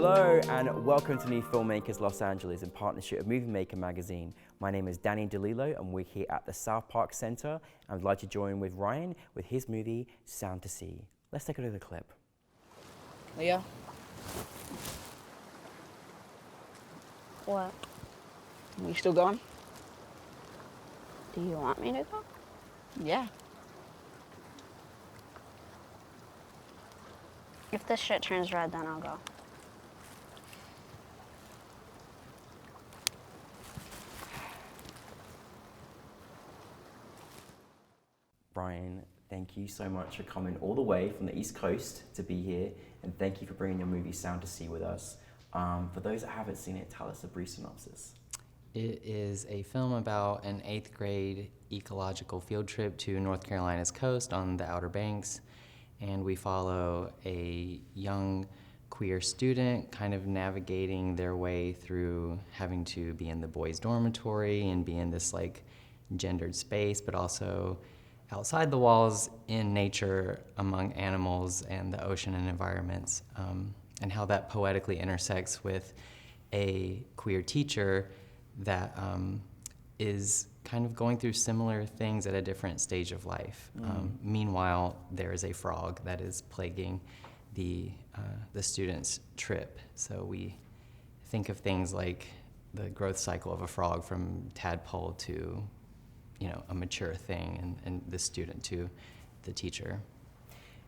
Hello and welcome to NewFilmmakers Los Angeles in partnership with Movie Maker magazine. My name is Danny DeLillo and we're here at the South Park Center. I'd like to join with Ryan with his movie, Sound to See. Let's take a look at the clip. Leah? What? You still going? Do you want me to go? Yeah. If this shit turns red, then I'll go. Brian, thank you so much for coming all the way from the East Coast to be here, and thank you for bringing your movie Sound to See with us. For those that haven't seen it, tell us a brief synopsis. It is a film about an 8th grade ecological field trip to North Carolina's coast on the Outer Banks, and we follow a young queer student kind of navigating their way through having to be in the boys' dormitory and be in this like gendered space, but also outside the walls in nature among animals and the ocean and environments, and how that poetically intersects with a queer teacher that is kind of going through similar things at a different stage of life. Meanwhile, there is a frog that is plaguing the student's trip. So we think of things like the growth cycle of a frog from tadpole to, a mature thing, and the student to the teacher.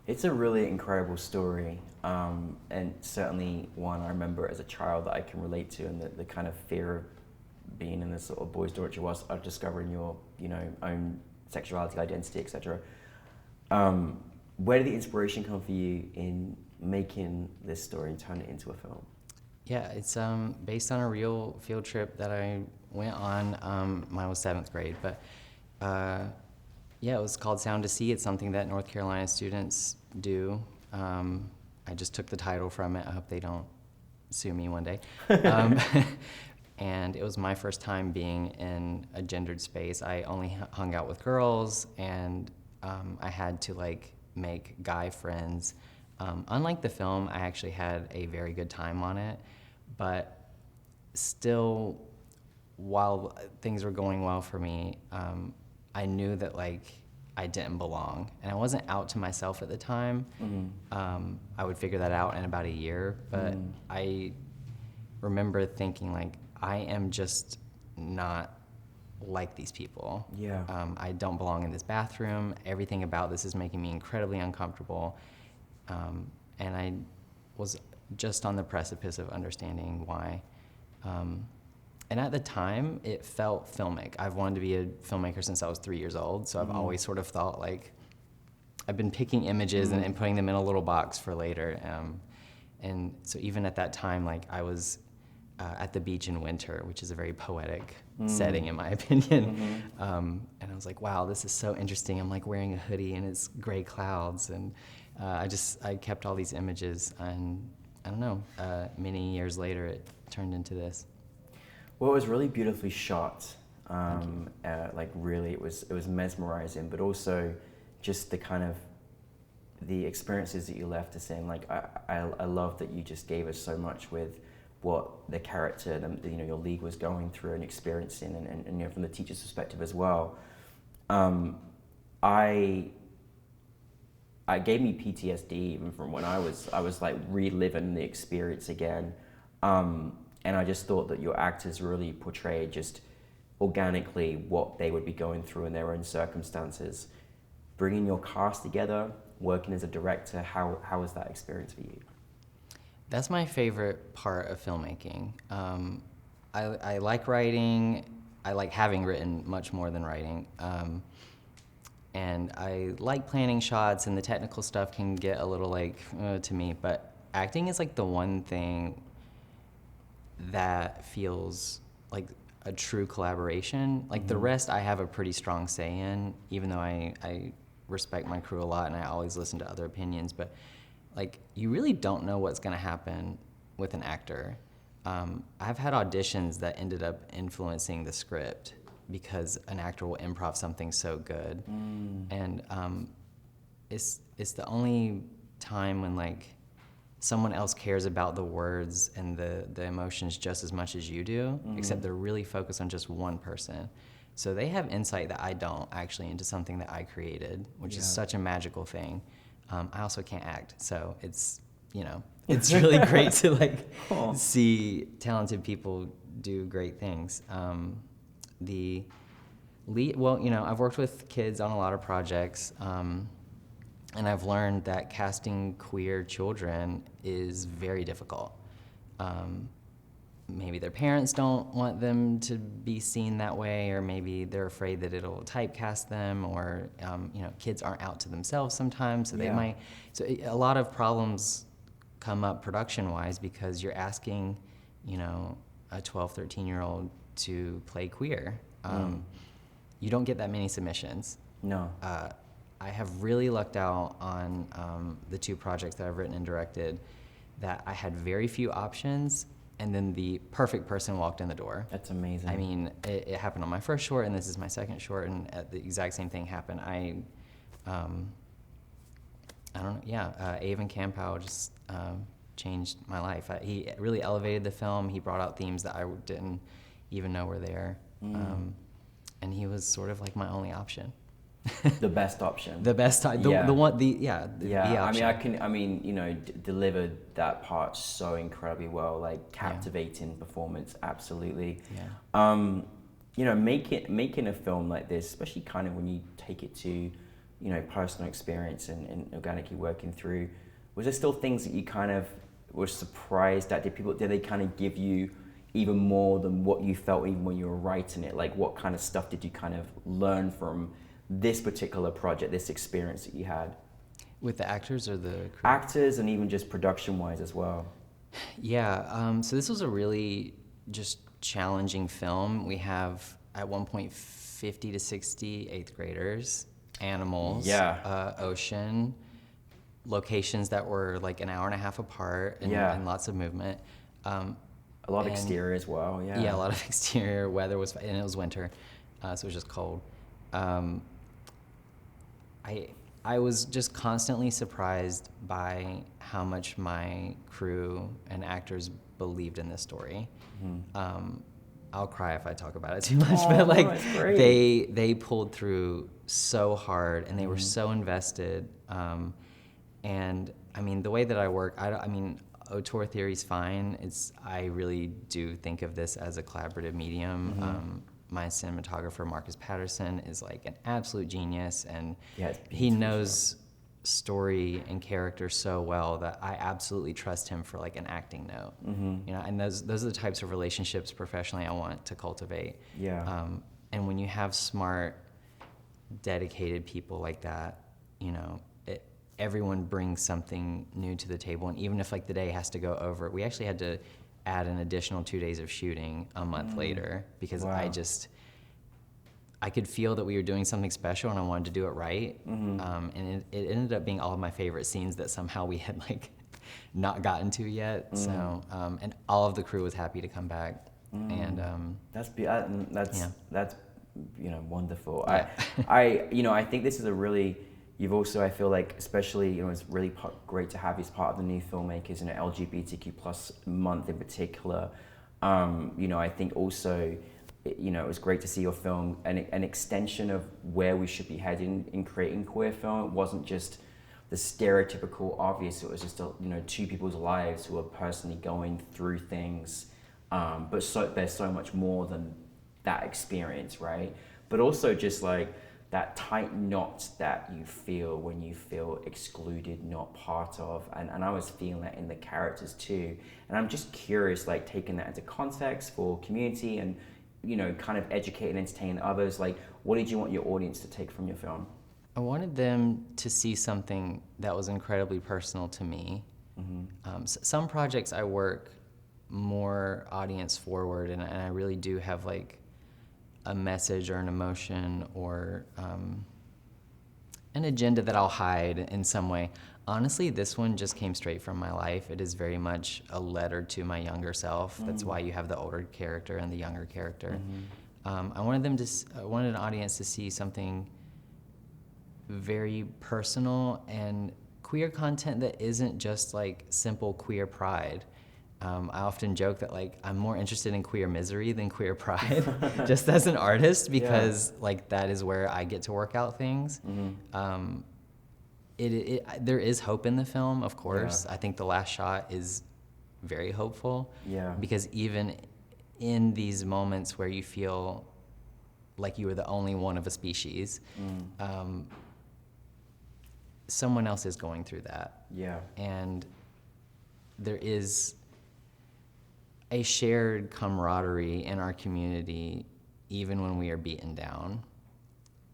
It's a really incredible story, and certainly one I remember as a child that I can relate to, and the kind of fear of being in this sort of boys' dormitory whilst discovering your, own sexuality, identity, etc. Where did the inspiration come for you in making this story and turn it into a film? Yeah, it's based on a real field trip that I went on. Mine was 7th grade, but it was called Sound to See. It's something that North Carolina students do. I just took the title from it. I hope they don't sue me one day. And it was my first time being in a gendered space. I only hung out with girls, and I had to make guy friends. Unlike the film, I actually had a very good time on it, but still, while things were going well for me, I knew that I didn't belong, and I wasn't out to myself at the time. I would figure that out in about a year, but I remember thinking I am just not like these people. Yeah. I don't belong in this bathroom. Everything about this is making me incredibly uncomfortable. And I was just on the precipice of understanding why. And at the time, it felt filmic. I've wanted to be a filmmaker since I was 3 years old, so I've always sort of thought I've been picking images and putting them in a little box for later. And so even at that time, I was at the beach in winter, which is a very poetic setting in my opinion. And I was like, wow, this is so interesting. I'm wearing a hoodie and it's gray clouds. And I kept all these images, and I don't know, many years later it turned into this. Well, it was really beautifully shot. Really, it was mesmerizing, but also just the kind of the experiences that you left us in. I love that you just gave us so much with what the character, your lead was going through and experiencing, and from the teacher's perspective as well. I gave me PTSD even from when I was reliving the experience again. And I just thought that your actors really portrayed just organically what they would be going through in their own circumstances. Bringing your cast together, working as a director, how was that experience for you? That's my favorite part of filmmaking. I like writing. I like having written much more than writing. And I like planning shots, and the technical stuff can get a little to me, but acting is the one thing that feels like a true collaboration. The rest I have a pretty strong say in, even though I respect my crew a lot and I always listen to other opinions, but you really don't know what's gonna happen with an actor. I've had auditions that ended up influencing the script because an actor will improv something so good. And it's the only time when someone else cares about the words and the emotions just as much as you do, except they're really focused on just one person. So they have insight that I don't actually into something that I created, which is such a magical thing. I also can't act, so it's, you know, it's really great to like see talented people do great things. The lead, well, you know, I've worked with kids on a lot of projects, and I've learned that casting queer children is very difficult. Maybe their parents don't want them to be seen that way, or maybe they're afraid that it'll typecast them, or you know, kids aren't out to themselves sometimes, so they might. So a lot of problems come up production-wise because you're asking, you know, a 12, 13-year-old to play queer. You don't get that many submissions. No. I have really lucked out on the 2 projects that I've written and directed, that I had very few options, and then the perfect person walked in the door. That's amazing. I mean, it happened on my first short, and this is my second short, and the exact same thing happened. I don't know, yeah, Avon Campow just changed my life. He really elevated the film. He brought out themes that I didn't even know were there. And he was sort of like my only option. The best option. The best time. The one. The option. I mean, you know, delivered that part so incredibly well. Like captivating performance, absolutely. Yeah. You know, making a film like this, especially kind of when you take it to, you know, personal experience and organically working through, was there still things that you kind of were surprised at? Did they kind of give you even more than what you felt even when you were writing it? Like, what kind of stuff did you kind of learn from this particular project, this experience that you had? With the actors or the crew? Actors, and even just production-wise as well. Yeah, so this was a really just challenging film. We have, at one point, 50 to 60 8th graders, animals, ocean, locations that were like an hour and a half apart, and lots of movement. A lot of exterior as well, Yeah, a lot of exterior. Weather was, and it was winter, so it was just cold. I was just constantly surprised by how much my crew and actors believed in this story. I'll cry if I talk about it too much, but like they pulled through so hard, and they were so invested. And I mean, the way that I work, I mean, auteur theory's fine. I really do think of this as a collaborative medium. My cinematographer, Marcus Patterson, is like an absolute genius, and he knows story and character so well that I absolutely trust him for like an acting note. You know, and those are the types of relationships professionally I want to cultivate. And when you have smart, dedicated people like that, you know, everyone brings something new to the table, and even if like the day has to go over, we actually had to add an additional 2 days of shooting a month later, because I could feel that we were doing something special, and I wanted to do it right. And it ended up being all of my favorite scenes that somehow we had like not gotten to yet. So and all of the crew was happy to come back. And that's you know, wonderful. I think this is a really, you've also, I feel like, especially, you know, it's really great to have you as part of the New Filmmakers, you know, LGBTQ plus month in particular. You know, I think also, you know, it was great to see your film an extension of where we should be heading in creating queer film. It wasn't just the stereotypical obvious, it was just, you know, 2 people's lives who are personally going through things. But there's so much more than that experience, right? But also just like that tight knot that you feel when you feel excluded, not part of. And I was feeling that in the characters too. And I'm just curious, like taking that into context for community and, you know, kind of educate and entertain others. Like, what did you want your audience to take from your film? I wanted them to see something that was incredibly personal to me. Some projects I work more audience forward, and I really do have like a message or an emotion or an agenda that I'll hide in some way. Honestly, this one just came straight from my life. It is very much a letter to my younger self. That's why you have the older character and the younger character. I wanted wanted an audience to see something very personal and queer content that isn't just like simple queer pride. I often joke that like I'm more interested in queer misery than queer pride, just as an artist, because like that is where I get to work out things. There is hope in the film, of course. I think the last shot is very hopeful. Yeah. Because even in these moments where you feel like you are the only one of a species, someone else is going through that. Yeah. And there is a shared camaraderie in our community, even when we are beaten down.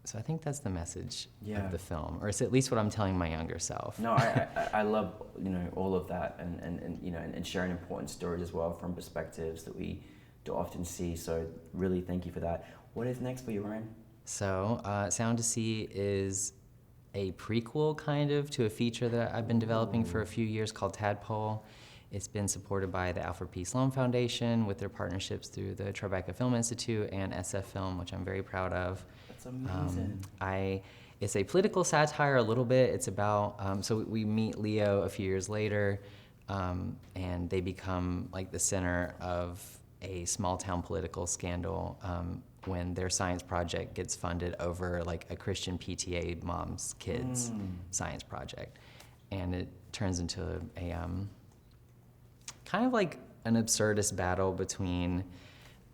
So I think that's the message of the film, or it's at least what I'm telling my younger self. No, I love, you know, all of that, and you know, and sharing important stories as well from perspectives that we don't often see. So really, thank you for that. What is next for you, Ryan? So Sound to See is a prequel kind of to a feature that I've been developing for a few years called Tadpole. It's been supported by the Alfred P. Sloan Foundation with their partnerships through the Tribeca Film Institute and SF Film, which I'm very proud of. That's amazing. It's a political satire a little bit. It's about, so we meet Leo a few years later, and they become like the center of a small town political scandal when their science project gets funded over like a Christian PTA mom's kids science project. And it turns into a kind of like an absurdist battle between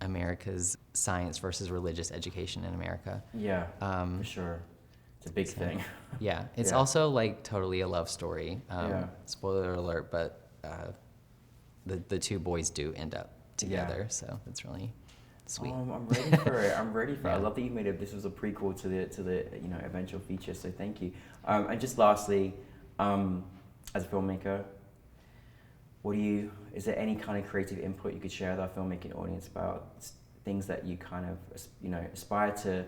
America's science versus religious education in America. Yeah, for sure. It's a big thing. Yeah, it's also like totally a love story. Spoiler alert, but the two boys do end up together, so it's really sweet. I'm ready for it. I'm ready for it. I love that you made it. This was a prequel to the you know, eventual feature. So thank you. And just lastly, as a filmmaker, is there any kind of creative input you could share with our filmmaking audience about things that you kind of, you know, aspire to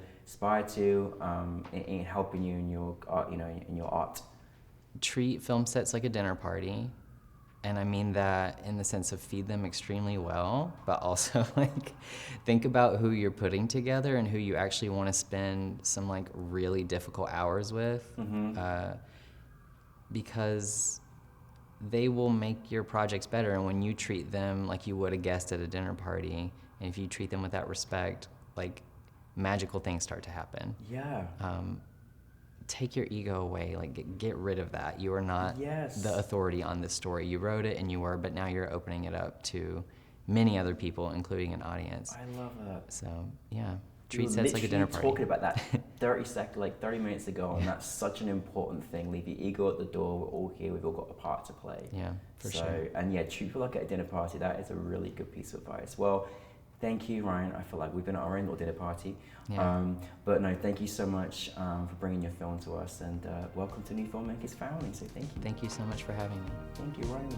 in helping you in your art, you know, in your art? Treat film sets like a dinner party. And I mean that in the sense of feed them extremely well, but also like think about who you're putting together and who you actually want to spend some like really difficult hours with, because they will make your projects better. And when you treat them like you would a guest at a dinner party, and if you treat them with that respect, like magical things start to happen. Yeah. Take your ego away, like get rid of that. You are not the authority on this story. You wrote it and you were, but now you're opening it up to many other people, including an audience. I love that. So yeah, treat sets like a dinner party. Talking about that 30 minutes ago, and that's such an important thing. Leave your ego at the door. We're all here. We've all got a part to play. Yeah, for sure. And yeah, treat people like at a dinner party. That is a really good piece of advice. Well, thank you, Ryan. I feel like we've been at our own little dinner party. Yeah. But no, thank you so much for bringing your film to us, and welcome to New Filmmakers family. So thank you. Thank you so much for having me. Thank you, Ryan.